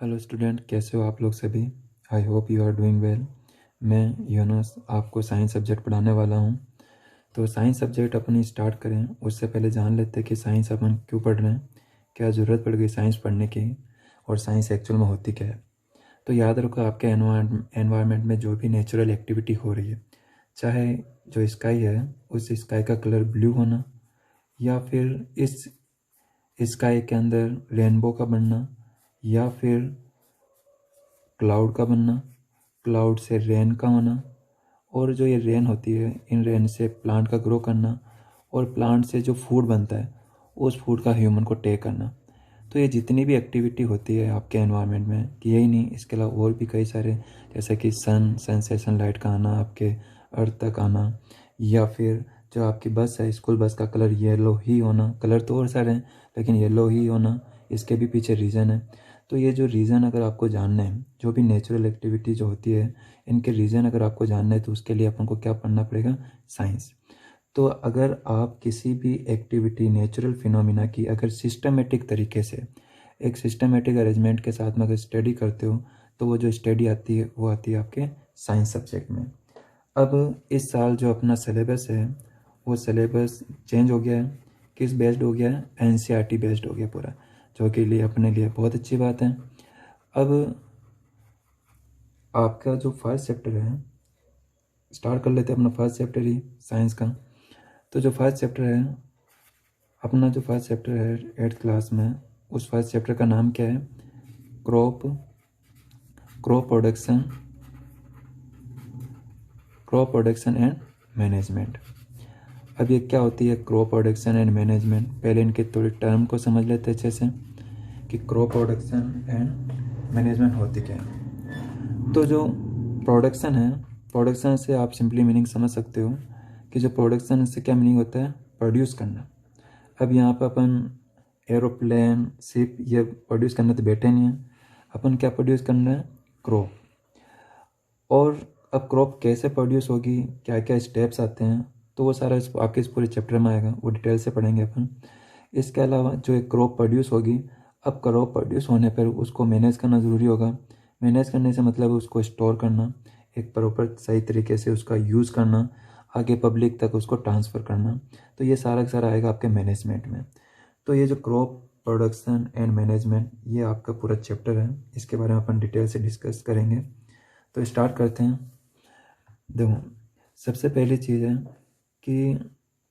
Hello student, कैसे हो आप लोग सभी। I hope you are doing well. मैं यूनुस आपको साइंस सब्जेक्ट पढ़ाने वाला हूँ। तो साइंस सब्जेक्ट अपनी स्टार्ट करें उससे पहले जान लेते हैं कि साइंस अपन क्यों पढ़ रहे हैं, क्या ज़रूरत पड़ गई साइंस पढ़ने की, और साइंस एक्चुअल में होती क्या है। तो याद रखो, आपके एनवायरनमेंट में जो भी नेचुरल एक्टिविटी हो रही है, चाहे जो स्काई है उस स्काई का कलर ब्लू होना, या फिर इस स्काई के अंदर रेनबो का बनना, या फिर क्लाउड का बनना, क्लाउड से रेन का होना, और जो ये रेन होती है इन रेन से प्लांट का ग्रो करना, और प्लांट से जो फूड बनता है उस फूड का ह्यूमन को टेक करना। तो ये जितनी भी एक्टिविटी होती है आपके एनवायरनमेंट में, कि यही नहीं, इसके अलावा और भी कई सारे, जैसे कि सन से सनलाइट का आना, आपके अर्थ तक आना, या फिर जो आपकी बस है स्कूल बस का कलर येलो ही होना। कलर तो और सारे हैं लेकिन येलो ही होना, इसके भी पीछे रीज़न है। तो ये जो रीज़न अगर आपको जानना है, जो भी नेचुरल एक्टिविटी जो होती है इनके रीज़न अगर आपको जानना है, तो उसके लिए अपन को क्या पढ़ना पड़ेगा, साइंस। तो अगर आप किसी भी एक्टिविटी नेचुरल फिनोमिना की अगर सिस्टमेटिक तरीके से, एक सिस्टमेटिक अरेंजमेंट के साथ में अगर स्टडी करते हो, तो वो जो स्टडी आती है वो आती है आपके साइंस सब्जेक्ट में। अब इस साल जो अपना सिलेबस है वो सिलेबस चेंज हो गया है। किस बेस्ड हो गया है, एनसीईआरटी बेस्ड हो गया पूरा, जो कि लिए अपने लिए बहुत अच्छी बात है। अब आपका जो फर्स्ट चैप्टर है, स्टार्ट कर लेते हैं अपना फर्स्ट चैप्टर ही साइंस का। तो जो फर्स्ट चैप्टर है, अपना जो फर्स्ट चैप्टर है 8th क्लास में, उस फर्स्ट चैप्टर का नाम क्या है, crop crop production crop production and management. अब ये क्या होती है क्रॉप प्रोडक्शन एंड मैनेजमेंट, पहले इनके थोड़ी टर्म को समझ लेते हैं अच्छे से कि क्रॉप प्रोडक्शन एंड मैनेजमेंट होती क्या है। तो जो प्रोडक्शन है, प्रोडक्शन से आप सिंपली मीनिंग समझ सकते हो कि जो प्रोडक्शन से क्या मीनिंग होता है, प्रोड्यूस करना। अब यहाँ पर अपन एरोप्लेन शिप ये प्रोड्यूस करने तो बैठे नहीं हैं, अपन क्या प्रोड्यूस करना है, क्रॉप। और अब क्रॉप कैसे प्रोड्यूस होगी, क्या क्या स्टेप्स आते हैं, तो वो सारा आपके इस पूरे चैप्टर में आएगा, वो डिटेल से पढ़ेंगे अपन। इसके अलावा जो एक क्रॉप प्रोड्यूस होगी, अब क्रॉप प्रोड्यूस होने पर उसको मैनेज करना ज़रूरी होगा। मैनेज करने से मतलब उसको स्टोर करना, एक प्रॉपर सही तरीके से उसका यूज़ करना, आगे पब्लिक तक उसको ट्रांसफ़र करना। तो ये सारा का सारा आएगा आपके मैनेजमेंट में। तो ये जो क्रॉप प्रोडक्शन एंड मैनेजमेंट, ये आपका पूरा चैप्टर है, इसके बारे में अपन डिटेल से डिस्कस करेंगे। तो स्टार्ट करते हैं। देखो, सबसे पहली चीज़ है कि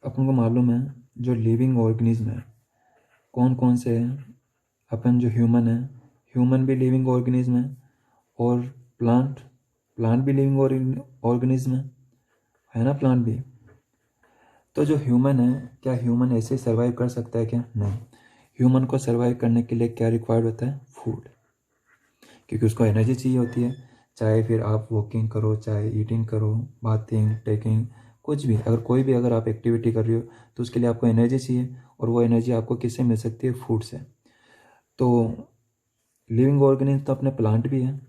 अपन को मालूम है जो लिविंग ऑर्गेनिज्म है कौन कौन से हैं। अपन जो ह्यूमन है, ह्यूमन भी लिविंग ऑर्गेनिज्म है, और प्लांट प्लांट भी लिविंग ऑर्गेनिज्म है ना, प्लांट भी। तो जो ह्यूमन है, क्या ह्यूमन ऐसे ही सर्वाइव कर सकता है क्या, नहीं। ह्यूमन को सर्वाइव करने के लिए क्या रिक्वायर्ड होता है, फूड, क्योंकि उसको एनर्जी चाहिए होती है। चाहे फिर आप वॉकिंग करो, चाहे ईटिंग करो, बाथिंग, टेकिंग, कुछ भी, अगर कोई भी अगर आप एक्टिविटी कर रही हो तो उसके लिए आपको एनर्जी चाहिए, और वो एनर्जी आपको किससे मिल सकती है, फूड से। तो लिविंग ऑर्गेनिज्म तो अपने प्लांट भी है,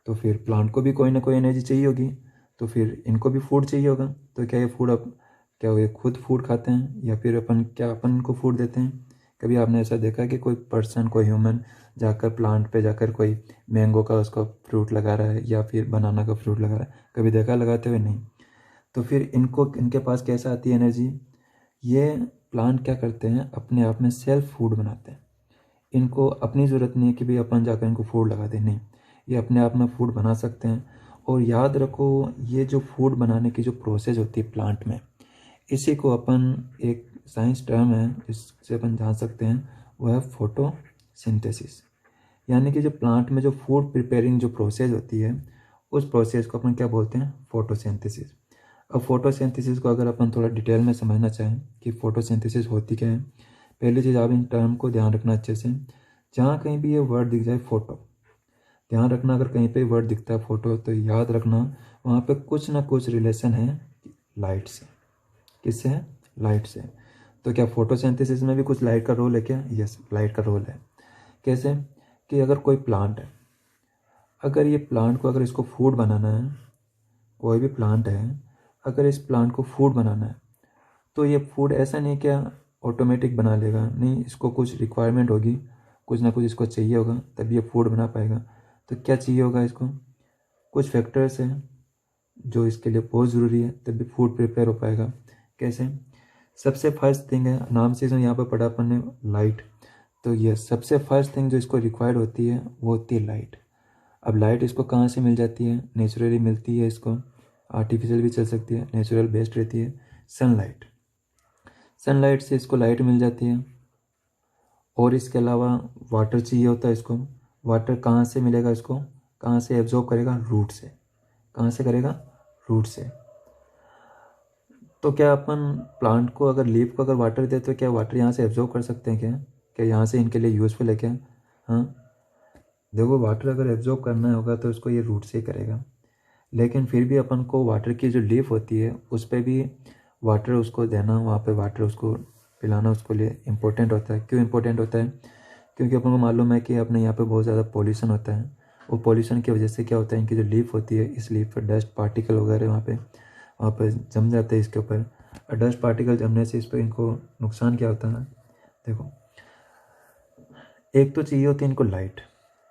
तो फिर प्लांट को भी कोई ना कोई एनर्जी चाहिए होगी, तो फिर इनको भी फूड चाहिए होगा। तो क्या ये फूड अब क्या ये खुद फूड खाते हैं, या फिर अपन इनको फूड देते हैं। कभी आपने ऐसा देखा है कि कोई पर्सन, कोई ह्यूमन जाकर प्लांट पे जाकर कोई मैंगो का उसका फ्रूट लगा रहा है, या फिर बनाना का फ्रूट लगा रहा है, कभी देखा लगाते हुए, नहीं। तो फिर इनको इनके पास कैसे आती है एनर्जी, ये प्लांट क्या करते हैं, अपने आप में सेल्फ फूड बनाते हैं। इनको अपनी ज़रूरत नहीं है कि भाई अपन जाकर इनको फूड लगा दें, नहीं, ये अपने आप में फूड बना सकते हैं। और याद रखो, ये जो फूड बनाने की जो प्रोसेस होती है प्लांट में, इसी को अपन, एक साइंस टर्म है जिससे अपन जान सकते हैं, वो है फोटोसिंथेसिस। यानी कि जो प्लांट में जो फूड प्रिपेयरिंग जो प्रोसेस होती है, उस प्रोसेस को अपन क्या बोलते हैं, फोटोसिंथेसिस। अब फोटोसिंथेसिस को अगर अपन थोड़ा डिटेल में समझना चाहें कि फोटोसिंथेसिस होती क्या है, पहली चीज़ आप इन टर्म को ध्यान रखना अच्छे से। जहाँ कहीं भी ये वर्ड दिख जाए फोटो, ध्यान रखना, अगर कहीं पे वर्ड दिखता है फोटो तो याद रखना वहाँ पे कुछ ना कुछ रिलेशन है लाइट से। किससे है, लाइट से। तो क्या फोटोसिंथेसिस में भी कुछ लाइट का रोल है क्या, यस, लाइट का रोल है। कैसे, कि अगर कोई प्लांट है, अगर ये प्लांट को, अगर इसको फूड बनाना है, कोई भी प्लांट है, अगर इस प्लांट को फूड बनाना है, तो ये फूड ऐसा नहीं क्या ऑटोमेटिक बना लेगा, नहीं, इसको कुछ रिक्वायरमेंट होगी, कुछ ना कुछ इसको चाहिए होगा, तभी ये फूड बना पाएगा। तो क्या चाहिए होगा इसको? कुछ फैक्टर्स हैं जो इसके लिए बहुत ज़रूरी है, तभी फूड प्रिपेयर हो पाएगा। कैसे? सबसे फर्स्ट थिंग है, नाम से यहाँ पर पढ़ा अपन ने, लाइट। तो ये सबसे फर्स्ट थिंग जो इसको रिक्वायर्ड होती है वो होती है लाइट। अब लाइट इसको कहाँ से मिल जाती है? नेचुरली मिलती है इसको, आर्टिफिशियल भी चल सकती है, नेचुरल बेस्ड रहती है, सनलाइट। सनलाइट से इसको लाइट मिल जाती है। और इसके अलावा वाटर चाहिए होता है इसको। वाटर कहाँ से मिलेगा इसको? कहाँ से एब्जॉर्ब करेगा? रूट से। कहाँ से करेगा? रूट से। तो क्या अपन प्लांट को अगर लीफ को अगर वाटर दे तो क्या वाटर यहाँ से एब्जॉर्ब कर सकते हैं क्या? क्या यहाँ से इनके लिए यूज़फुल है क्या? हाँ, देखो वाटर अगर एब्जॉर्ब करना होगा तो इसको ये रूट से ही करेगा। लेकिन फिर भी अपन को वाटर की जो लीफ होती है उस पर भी वाटर उसको देना, वहाँ पे वाटर उसको पिलाना उसको लिए इम्पोर्टेंट होता है। क्यों इम्पोर्टेंट होता है? क्योंकि अपन को मालूम है कि अपने यहाँ पे बहुत ज़्यादा पॉल्यूशन होता है। वो पॉल्यूशन की वजह से क्या होता है, इनकी जो लीफ होती है, इस लीफ पर डस्ट पार्टिकल वगैरह वहाँ पे जम जाते हैं इसके ऊपर। और डस्ट पार्टिकल जमने से इस पर इनको नुकसान क्या होता है? देखो, एक तो चाहिए होती है इनको लाइट,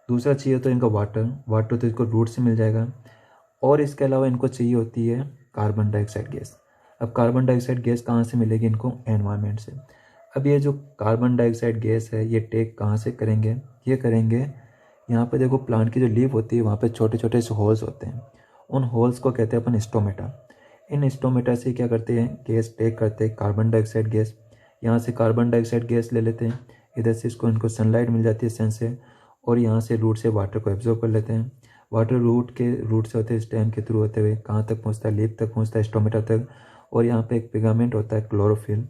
दूसरा चाहिए होता है इनको वाटर। वाटर तो इसको रूट से मिल जाएगा। और इसके अलावा इनको चाहिए होती है कार्बन डाइऑक्साइड गैस। अब कार्बन डाइऑक्साइड गैस कहाँ से मिलेगी इनको? एनवायरनमेंट से। अब ये जो कार्बन डाइऑक्साइड गैस है ये टेक कहाँ से करेंगे? ये करेंगे यहाँ पे, देखो प्लांट की जो लीफ होती है वहाँ पे छोटे छोटे से होल्स होते हैं। उन होल्स को कहते हैं अपन स्टोमेटा। इन स्टोमेटा से क्या करते हैं? गैस टेक करते हैं, कार्बन डाइऑक्साइड गैस। यहाँ से कार्बन डाइऑक्साइड गैस ले लेते हैं, इधर से इसको इनको सनलाइट मिल जाती है सन से, और यहाँ से रूट से वाटर को एब्जॉर्ब कर लेते हैं। वाटर रूट से होते हैं स्टेम के थ्रू होते हुए कहाँ तक पहुँचता है? लीफ तक पहुँचता है, स्टोमेटा तक। और यहाँ पे एक पिगामेंट होता है, क्लोरोफिल।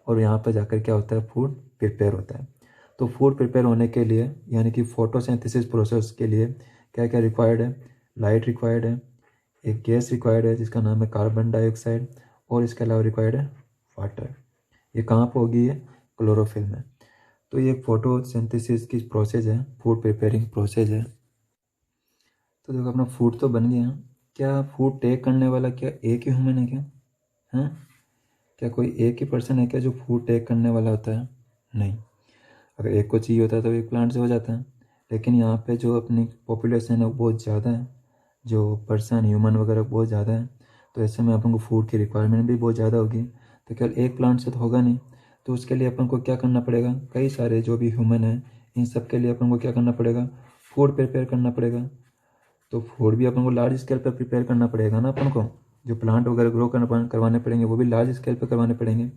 और यहाँ पर जाकर क्या होता है? फूड प्रिपेयर होता है। तो फूड प्रिपेयर होने के लिए यानी कि फोटोसिंथेसिस प्रोसेस के लिए क्या क्या रिक्वायर्ड है? लाइट रिक्वायर्ड है, एक गैस रिक्वायर्ड है जिसका नाम है कार्बन डाइऑक्साइड, और इसके अलावा रिक्वायर्ड है वाटर। ये कहाँ पर होगी? है क्लोरोफिल में। तो ये फोटोसिंथेसिस की प्रोसेस है, फूड प्रिपेयरिंग प्रोसेस है। तो देखो अपना फूड तो बन गया। क्या फूड टेक करने वाला क्या एक ही ह्यूमन है क्या? हाँ, क्या कोई एक ही पर्सन है क्या जो फूड टेक करने वाला होता है? नहीं। अगर एक को चाहिए होता है तो एक प्लांट से हो जाता है। लेकिन यहाँ पे जो अपनी पॉपुलेशन है वो बहुत ज़्यादा है, जो पर्सन ह्यूमन वगैरह बहुत ज़्यादा है। तो ऐसे में अपन को फूड की रिक्वायरमेंट भी बहुत ज़्यादा होगी। तो केवल एक प्लांट से तो होगा नहीं। तो उसके लिए अपन को क्या करना पड़ेगा? कई सारे जो भी ह्यूमन है इन सब के लिए अपन को क्या करना पड़ेगा? फूड प्रिपेयर करना पड़ेगा। तो फूड भी अपन को लार्ज स्केल पर प्रिपेयर करना पड़ेगा ना। अपन को जो प्लांट वगैरह ग्रो करवाने पड़ेंगे वो भी लार्ज स्केल पर करवाने पड़ेंगे।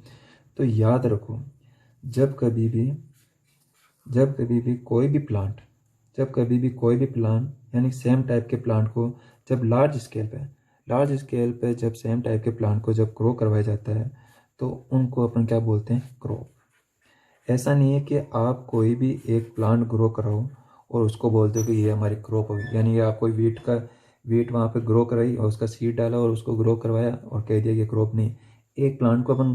तो याद रखो, जब कभी भी कोई भी प्लांट यानी सेम टाइप के प्लांट को जब लार्ज स्केल पे जब सेम टाइप के प्लांट को जब ग्रो करवाया जाता है तो उनको अपन क्या बोलते हैं? क्रॉप। ऐसा नहीं है कि आप कोई भी एक प्लांट ग्रो कराओ और उसको बोलते हो कि ये हमारी क्रॉप होगी। यानी ये आप कोई वीट वहाँ पे ग्रो कराई और उसका सीड डाला और उसको ग्रो करवाया और कह दिया कि क्रॉप नहीं। एक प्लांट को अपन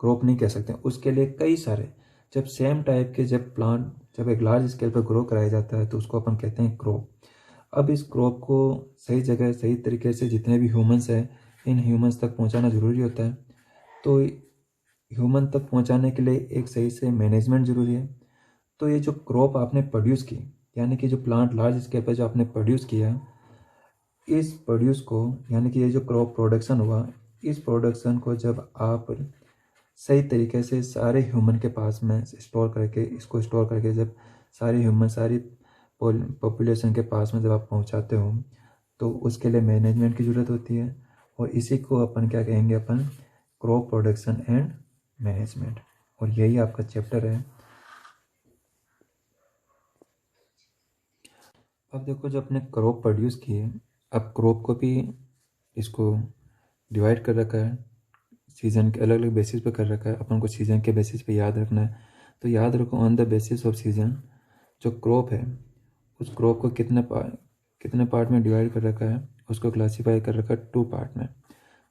क्रॉप नहीं कह सकते। उसके लिए कई सारे, जब सेम टाइप के जब प्लांट जब एक लार्ज स्केल पर ग्रो कराया जाता है तो उसको अपन कहते हैं क्रॉप। अब इस क्रॉप को सही जगह सही तरीके से जितने भी ह्यूमंस हैं इन ह्यूमंस तक पहुँचाना ज़रूरी होता है। तो ह्यूमन तक पहुंचाने के लिए एक सही से मैनेजमेंट ज़रूरी है। तो ये जो क्रॉप आपने प्रोड्यूस की, यानी कि जो प्लांट लार्ज स्केल पर जो आपने प्रोड्यूस किया, इस प्रोड्यूस को यानी कि ये जो क्रॉप प्रोडक्शन हुआ, इस प्रोडक्शन को जब आप सही तरीके से सारे ह्यूमन के पास में स्टोर करके जब सारी पॉपुलेशन के पास में जब आप पहुंचाते हो तो उसके लिए मैनेजमेंट की ज़रूरत होती है। और इसी को अपन क्या कहेंगे? अपन क्रॉप प्रोडक्शन एंड मैनेजमेंट। और यही आपका चैप्टर है। अब देखो, जब अपने क्रॉप प्रोड्यूस किए, अब क्रॉप को भी इसको डिवाइड कर रखा है, सीज़न के अलग अलग बेसिस पे कर रखा है। अपन को सीज़न के बेसिस पे याद रखना है। तो याद रखो, on the basis of season जो क्रॉप है उस क्रॉप को कितने पार्ट में डिवाइड कर रखा है, उसको क्लासीफाई कर रखा है 2 पार्ट में।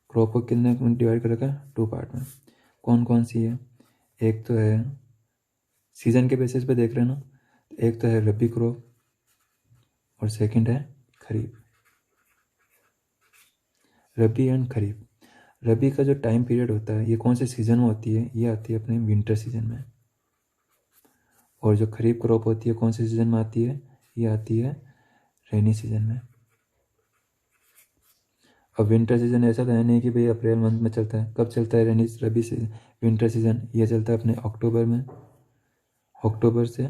क्रॉप को कितने में डिवाइड कर रखा है? 2 पार्ट में। कौन कौन सी है? एक तो है सीज़न के बेसिस पे देख रहे हैं ना, एक तो है रबी क्रॉप और सेकंड है खरीफ। रबी एंड खरीफ। रबी का जो टाइम पीरियड होता है ये कौन से सीज़न में होती है? ये आती है अपने विंटर सीजन में। और जो खरीफ क्रॉप होती है कौन से सीज़न में आती है, ये आती है रेनी सीजन में। अब विंटर सीजन ऐसा तो है नहीं कि भाई अप्रैल मंथ में चलता है, कब चलता है रबी सीजन, विंटर सीजन ये चलता है अपने अक्टूबर में, अक्टूबर से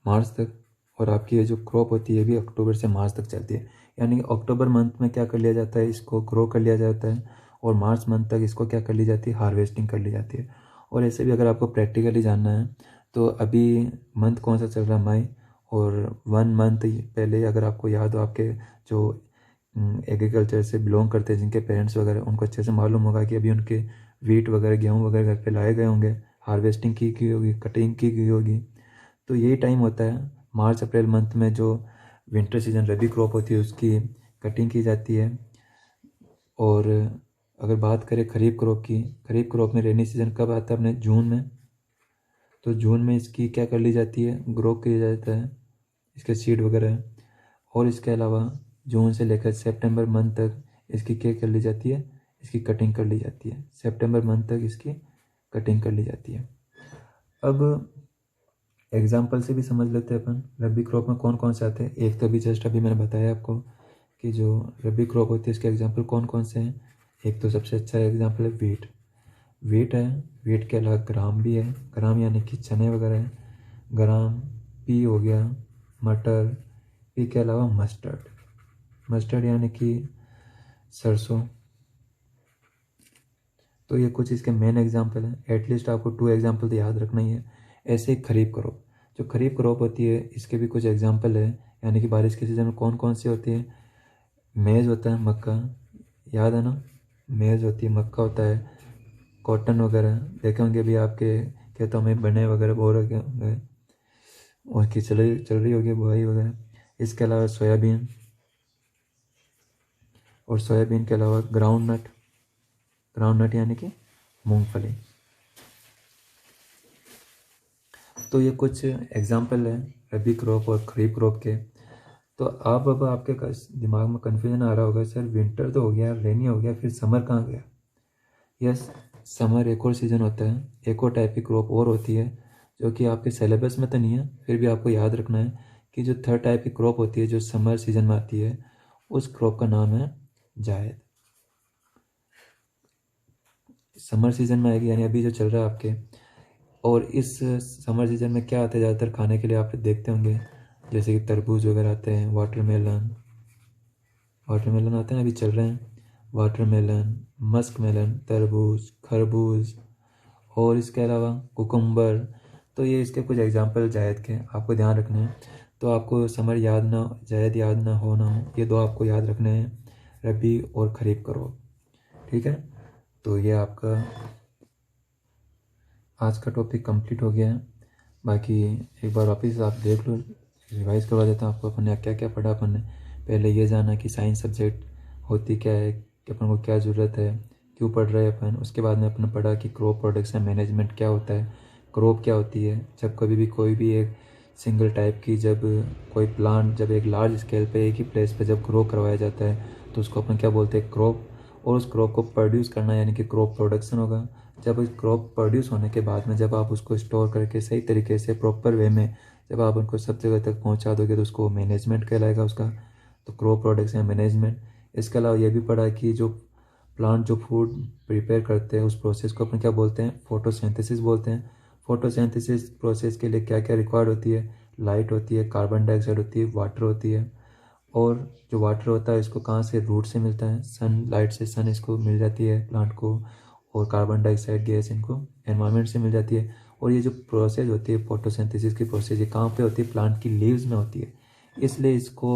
मार्च तक। और आपकी ये जो क्रॉप होती है भी अक्टूबर से मार्च तक चलती है। यानी कि अक्टूबर मंथ में क्या कर लिया जाता है, इसको ग्रो कर लिया जाता है, और मार्च मंथ तक इसको क्या कर ली जाती है, हार्वेस्टिंग कर ली जाती है। और ऐसे भी अगर आपको प्रैक्टिकली जानना है तो अभी मंथ कौन सा चल रहा है, मई, और 1 मंथ पहले अगर आपको याद हो, आपके जो एग्रीकल्चर से बिलोंग करते हैं जिनके पेरेंट्स वगैरह, उनको अच्छे से मालूम होगा कि अभी उनके वीट वगैरह गेहूँ वगैरह घर पे लाए गए होंगे, हार्वेस्टिंग की होगी, कटिंग की गई होगी। तो यही टाइम होता है मार्च अप्रैल मंथ में, जो विंटर सीजन रबी क्रॉप होती है उसकी कटिंग की जाती है। और अगर बात करें खरीफ क्रॉप की, खरीफ क्रॉप में रेनी सीजन कब आता है, अपने जून में। तो जून में इसकी क्या कर ली जाती है, ग्रो किया जाता है, इसके सीड वगैरह। और इसके अलावा जून से लेकर सितंबर मंथ तक इसकी क्या कर ली जाती है, इसकी कटिंग कर ली जाती है। सितंबर मंथ तक इसकी कटिंग कर ली जाती है। अब एग्जाम्पल से भी समझ लेते हैं अपन रबी क्रॉप में कौन कौन से आते हैं। एक तो अभी जस्ट अभी मैंने बताया आपको कि जो रबी क्रॉप होती है इसके एग्जाम्पल कौन कौन से हैं। एक तो सबसे अच्छा एग्जाम्पल है वीट, वीट है। वीट के अलावा ग्राम भी है, ग्राम यानी कि चने वगैरह है, ग्राम। पी हो गया, मटर। पी के अलावा मस्टर्ड, मस्टर्ड यानी कि सरसों। तो ये कुछ इसके मेन एग्जाम्पल हैं। एटलीस्ट आपको 2 एग्जाम्पल तो याद रखना ही है। ऐसे ही खरीफ क्रॉप, जो खरीफ क्रॉप होती है इसके भी कुछ एग्जाम्पल है, यानी कि बारिश के सीज़न में कौन कौन सी होती है। मेज़ होता है, मक्का, याद है ना, मेज़ होती है, मक्का होता है, कॉटन वगैरह देखे होंगे भी आपके खेतों में बने वगैरह बो रखे होंगे, और की चल रही होगी बुआई वगैरह। इसके अलावा सोयाबीन, और सोयाबीन के अलावा ग्राउंड नट, ग्राउंड नट यानी कि मूंगफली। तो ये कुछ एग्जाम्पल है रबी क्रॉप और खरीफ क्रॉप के। तो आप अब आपके दिमाग में कन्फ्यूजन आ रहा होगा, सर विंटर तो हो गया, रेनी हो गया, फिर समर कहाँ गया। यस, समर एक और सीज़न होता है, एक और टाइप की क्रॉप और होती है जो कि आपके सिलेबस में तो नहीं है, फिर भी आपको याद रखना है कि जो थर्ड टाइप की क्रॉप होती है जो समर सीजन में आती है, उस क्रॉप का नाम है जायद। समर सीजन में आएगी, यानी अभी जो चल रहा है आपके। और इस समर सीजन में क्या आता है ज़्यादातर खाने के लिए, आप देखते होंगे जैसे कि तरबूज वगैरह आते हैं, वाटरमेलन, वाटरमेलन आते हैं अभी चल रहे हैं, वाटरमेलन, मस्क मेलन, तरबूज, खरबूज, और इसके अलावा कुकुम्बर। तो ये इसके कुछ एग्जांपल जायद के आपको ध्यान रखने हैं। तो आपको समर याद ना, जायद याद ना हो, ये दो आपको याद रखने हैं, रबी और खरीफ क्रॉप। ठीक है, तो ये आपका आज का टॉपिक कंप्लीट हो गया है। बाकी एक बार वापस आप देख लो, रिवाइज करवा देता हूँ आपको, अपन ने क्या क्या पढ़ा। अपन ने पहले ये जाना कि साइंस सब्जेक्ट होती क्या है, कि अपन को क्या ज़रूरत है, क्यों पढ़ रहे हैं अपन। उसके बाद में अपन ने पढ़ा कि क्रॉप प्रोडक्शन मैनेजमेंट क्या होता है, क्रॉप क्या होती है। जब कभी भी कोई भी एक सिंगल टाइप की, जब कोई प्लांट जब एक लार्ज स्केल पे एक ही प्लेस पे जब ग्रो करवाया जाता है तो उसको अपन क्या बोलते हैं, क्रॉप। और उस क्रॉप को प्रोड्यूस करना यानी कि क्रॉप प्रोडक्शन होगा। जब उस क्रॉप प्रोड्यूस होने के बाद में जब आप उसको स्टोर करके सही तरीके से प्रॉपर वे में जब आप उनको सब जगह तक पहुंचा दोगे तो उसको मैनेजमेंट कहलाएगा उसका। तो क्रॉप प्रोडक्शन मैनेजमेंट। इसके अलावा ये भी पढ़ा कि जो प्लांट जो फूड प्रिपेयर करते हैं उस प्रोसेस को अपन क्या बोलते हैं, फोटोसिंथेसिस बोलते हैं। फोटोसिंथेसिस प्रोसेस के लिए क्या क्या रिक्वायर्ड होती है, लाइट होती है, कार्बन डाइऑक्साइड होती है, वाटर होती है। और जो वाटर होता है इसको कहाँ से, रूट से मिलता है, सन लाइट से, सन इसको मिल जाती है प्लांट को। और कार्बन डाइऑक्साइड गैस इनको एनवायरनमेंट से मिल जाती है। और ये जो प्रोसेस होती है फोटोसिंथेसिस की प्रोसेस, ये कहाँ पे होती है, प्लांट की लीव्स में होती है। इसलिए इसको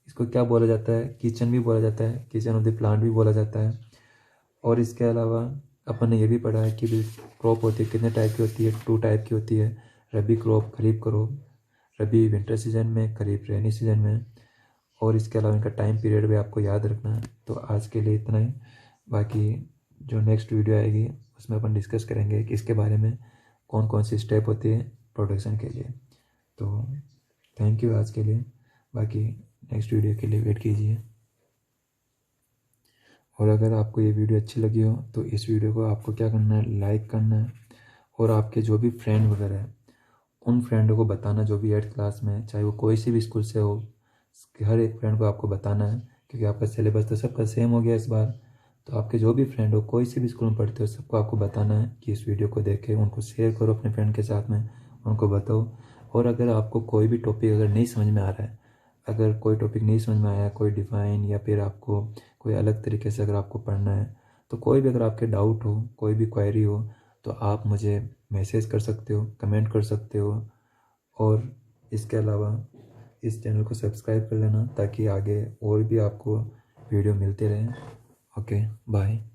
इसको क्या बोला जाता है, किचन भी बोला जाता है, किचन ऑफ द प्लांट भी बोला जाता है। और इसके अलावा अपन ने ये भी पढ़ा है कि क्रॉप होती है कितने टाइप की होती है, 2 टाइप की होती है, रबी क्रॉप, खरीफ क्रॉप। रबी विंटर सीजन में, खरीफ रेनी सीजन में। और इसके अलावा इनका टाइम पीरियड भी आपको याद रखना है। तो आज के लिए इतना ही। बाकी जो नेक्स्ट वीडियो आएगी उसमें अपन डिस्कस करेंगे कि इसके बारे में कौन कौन सी स्टेप होती है प्रोडक्शन के लिए। तो थैंक यू आज के लिए। बाकी नेक्स्ट वीडियो के लिए वेट कीजिए। और अगर आपको ये वीडियो अच्छी लगी हो तो इस वीडियो को आपको क्या करना है, लाइक करना है। और आपके जो भी फ्रेंड वगैरह है उन फ्रेंडों को बताना जो भी 8th क्लास में है, चाहे वो कोई सी भी स्कूल से हो, कि हर एक फ्रेंड को आपको बताना है, क्योंकि आपका सिलेबस तो सबका सेम हो गया इस बार। तो आपके जो भी फ्रेंड हो, कोई सी भी स्कूल में पढ़ते हो, सबको आपको बताना है कि इस वीडियो को देखें, उनको शेयर करो अपने फ्रेंड के साथ में, उनको बताओ। और अगर आपको कोई भी टॉपिक अगर नहीं समझ में आ रहा है, अगर कोई टॉपिक नहीं समझ में आया, कोई डिफाइन या फिर आपको कोई अलग तरीके से अगर आपको पढ़ना है, तो कोई भी अगर आपके डाउट हो, कोई भी क्वेरी हो, तो आप मुझे मैसेज कर सकते हो, कमेंट कर सकते हो। और इसके अलावा इस चैनल को सब्सक्राइब कर लेना, ताकि आगे और भी आपको वीडियो मिलते रहें। Okay, bye.